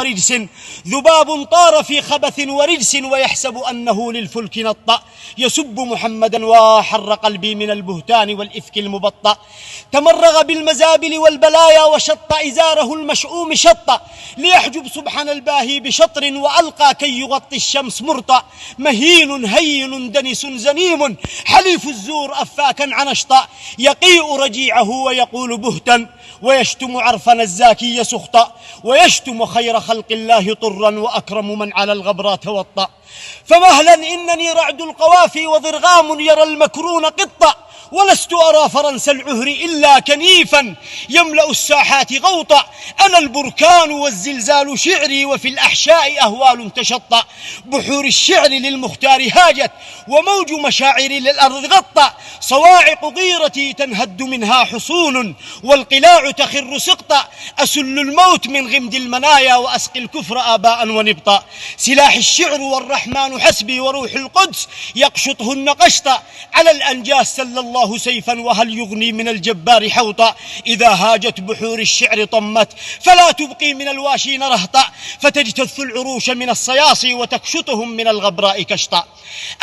ورجس، ذباب طار في خبث ورجس ويحسب أنه للفلك نطأ، يسب محمدا وحر قلبي من البهتان والإفك المبطأ. تمرغ بالمزابل والبلايا وشط إزاره المشؤوم شطا، ليحجب سبحان الباهي بشطر وألقى كي يغطي الشمس مرطأ. مهين هين دنس زنيم حليف الزور أفاكا عنشطا، يقيء رجيعه ويقول بهتا ويشتم عرفنا الزاكي سخطا، ويشتم خير خلق الله طرا وأكرم من على الغبرات توطأ. فمهلا إنني رعد القوافي وضرغام يرى المكرون قطا، ولست أرى فرنس العهر إلا كنيفا يملأ الساحات غوطا. أنا البركان والزلزال شعري وفي الأحشاء أهوال تشطأ، بحور الشعر للمختار هاجت وموج مشاعري للأرض غطى. صواعق غيرتي تنهد منها حصون والقلاع تخر سقطا، أسل الموت من غمد المنايا وأسقي الكفر آباء ونبطا. سلاح الشعر والرحمن حسبي وروح القدس يقشطهن قشطا، على الأنجاس سل الله سيفا وهل يغني من الجبار حوطا. إذا هاجت بحور الشعر طمت فلا تبقي من الواشين رهطا، فتجتث العروش من الصياصي وتكشطهم من الغبراء كشطا.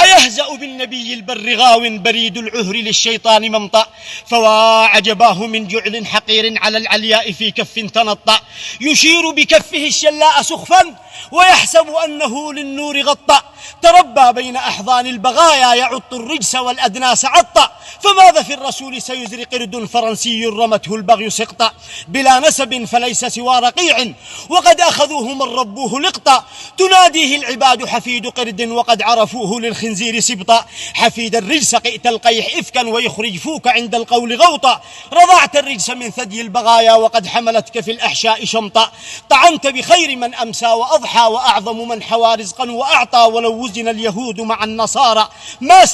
أيهزأ بالنبي البر غاو بريد العهر للشيطان ممطأ، فوا عجباه من جعل حقير على العلياء في كف تنطأ. يشير بكفه الشلاء سخفا ويحسب أنه للنور غطى، تربى بين أحضان البغايا يعط الرجس والأدناس عطا. فماذا في الرسول سيزري قرد فرنسي رمته البغي سقطا، بلا نسب فليس سوى رقيع وقد أخذوه من ربوه لقطا. تناديه العباد حفيد قرد وقد عرفوه للخنزير سبطا، حفيد الرجس قئت القيح إفكا ويخرج فوك عند القول غوطا. رضعت الرجس من ثدي البغايا وقد حملتك في الأحشاء شمطا، طعنت بخير من أمسى وأضحى وأعظم من حوى رزقا وأعطى. ولو وزن اليهود مع النصارى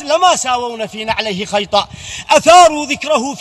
لما ساوون في نعليه خيطا، أثاروا ذكره